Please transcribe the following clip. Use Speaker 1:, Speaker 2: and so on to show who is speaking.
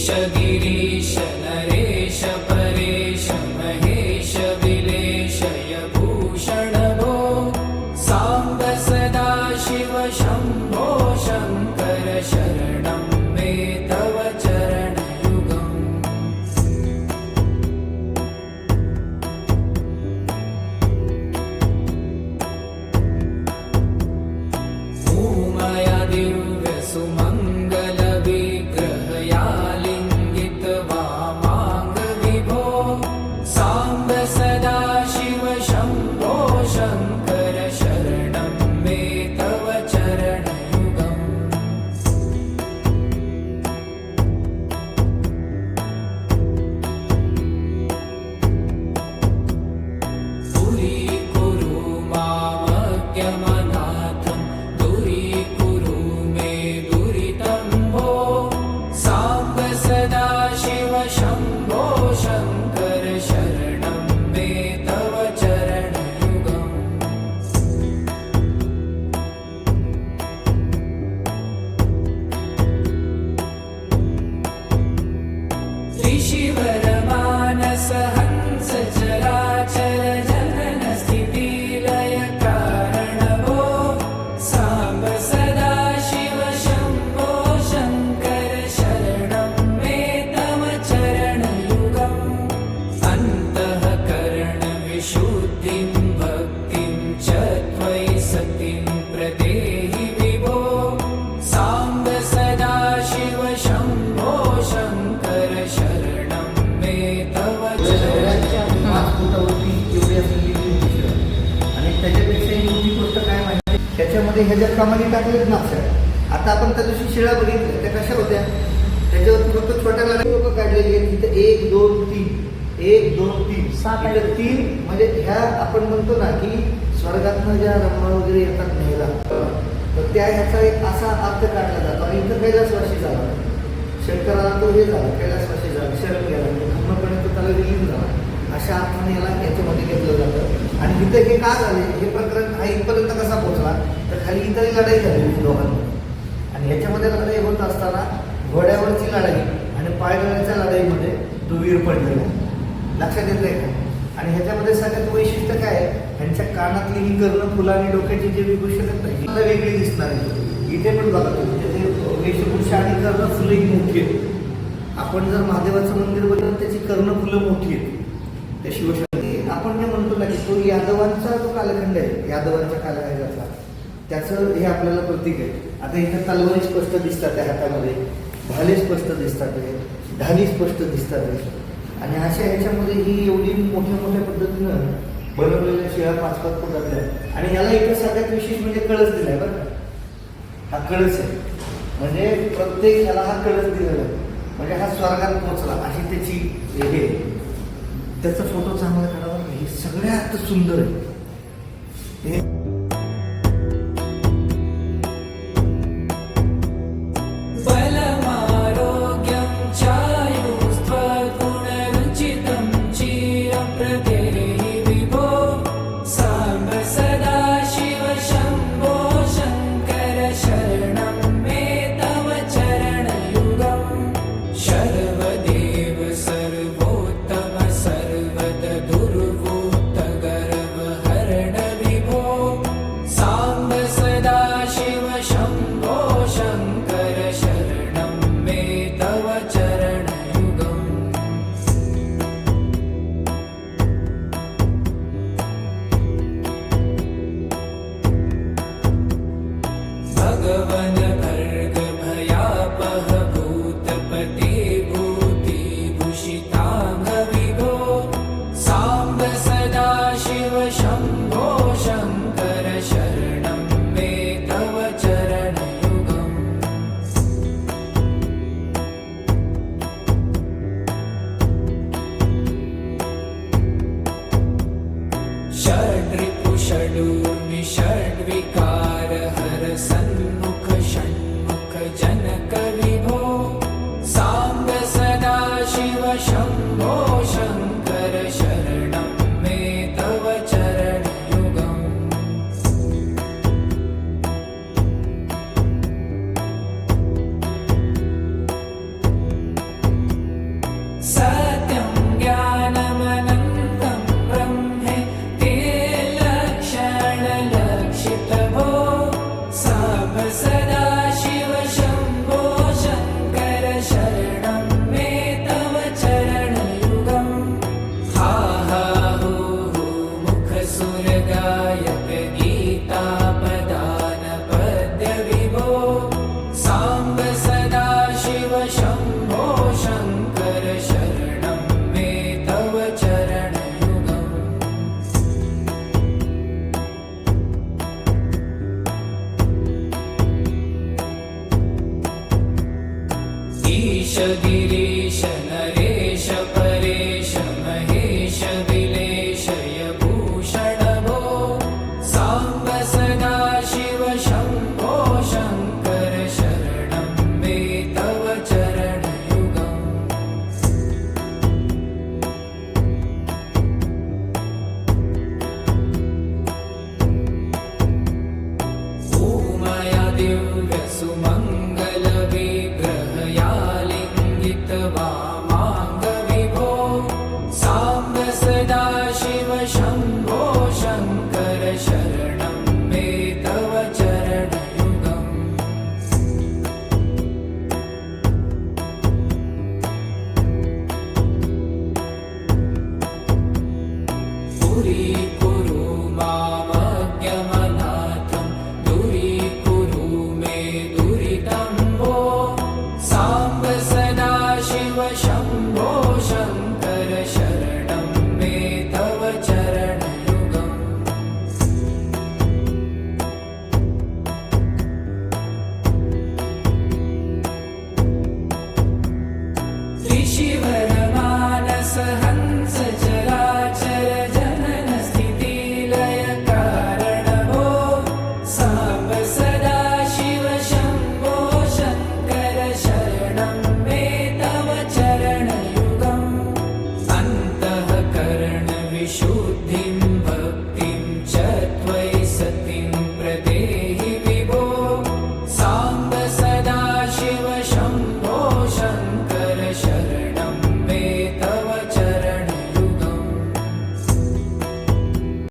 Speaker 1: गिरीश नरेश परेश महेश विलेशय भूषण भो सांब सदा शिव शंभो शंकर शरणं मे तव चरणयुगम् उमया दिव्य सुमंगल विग्रहया लिंगित वामांग विभो सांब सदा शिव शंभो शंकर शरणं मे तव चरणयुगम् दूरीकुरु मामज्ञमनाथं दूरीकुरु मे दुरितं भो सांब सदा शिव शंभो शंकर शरणं मे तव चरणयुगम् ऋषिवर मानस हंस चराचर जनन स्थिति लय कारण भो सांब सदा शिव शंभो शंकर शरणं मे तव चरणयुगम् अन्तःकरण विशुद्धिं भक्तिं च त्वयि सतिं प्रदेहि विभो सांब सदा शिव शंभो शंकर शरणं मे तव चरणयुगम्
Speaker 2: पाच फुटावरती एवढी असलेली ती मूर्ती आहे. आणि त्याच्यापेक्षाही मोठी गोष्ट काय माहिती, त्याच्यामध्ये ह्याच्या कमानी टाकलेत ना अक्षर. आता आपण त्या दिवशी शिळा बघितल्या त्या कशा होत्या, त्याच्यावरती फक्त छोट्या लहान लोक काढलेली आहेत. तिथे 1 2 3 1 2 3 इथं 3 म्हणजे ह्या आपण म्हणतो ना की स्वर्गातनं ज्या रम्मा वगैरे येतात न्यायला, तर त्या ह्याचा एक असा अर्थ काढला जातो. आणि इथं कैलासवासी झाला, शंकराला तो हे झाला, कैलासवासी झाला, शरण गेला, पूर्णपणे तो त्याला विलीन झाला, अशा अर्थाने याला याच्यामध्ये घेतलं जातं. आणि इथं हे का झाले, हे प्रकरण हा इथपर्यंत कसा पोहोचला, तर खाली इथंही लढाई झाली दोघांमध्ये. आणि याच्यामध्ये लढाई होत असताना घोड्यावरची लढाई आणि पायदळाच्या लढाईमध्ये तो वीर पडलेला आहे. लक्षात येतंय का? आणि ह्याच्यामध्ये सगळ्यात वैशिष्ट्य काय आहे, ह्यांच्या कानातली ही कर्ण फुलं आणि डोक्याची जे विभूषण आहेत ना, ही मला वेगळी दिसणार आहे. इथे पण बघा तुम्ही, त्याचे वेशभूषा आणि कर्ण फुलं ही मोठी आहेत. आपण जर महादेवाचं मंदिर बघितलं त्याची कर्ण फुलं मोठी आहेत. त्या शिवशक्ती आपण जे म्हणतो ना की तो यादवांचा जो कालखंड आहे, यादवांच्या कालखंडातला, त्याचं हे आपल्याला प्रतीक आहे. आता इथं तलवारी स्पष्ट दिसतात त्या हातामध्ये, भाले स्पष्ट दिसतात, ढाली स्पष्ट दिसतात. आणि अशा ह्याच्यामध्ये ही एवढी मोठ्या मोठ्या पद्धतीनं बनवलेल्या शिळा 5-5 फुटातल्या. आणि याला इथं सगळ्यात विशेष म्हणजे कळस दिलाय बरं का. हा कळस आहे, म्हणजे प्रत्येक ह्याला हा कळस दिलेला आहे, म्हणजे हा स्वर्गात पोहोचला अशी त्याची हे. त्याचा फोटो चांगला काढावा, हे सगळ्यात सुंदर आहे. हे
Speaker 1: बलमारोग्यं चायुस्त्वगुणरुचितं चिरं प्रदेहि विभो सांब सदा शिव शंभो शंकर शरणं मे तव चरणयुगम् शर्वदेव सर्वोत्तम सर्वद दुर्वूत गर्वहरण विभो सांब सदा शिव शंभो शंकर शरणं मे तव चरणयुगम् भगवन भर्ग भयापह भूतपते भूति भूषितांग विभो सांब सदा शिव शंभो शंकर शरणं मे तव चरणयुगम् षड्रिपु षडूर्मि षड्विकार हर सन्मुख षण्मुख जनक विभो सांब सदा शिव शंभो शंकर शरणं मे तव चरणयुगम् गायक गीतापदान पद्यविभो साम्ब सदा शिव शम्भो शङ्कर शरणं मे तव चरणयुगम् ईश गिरीश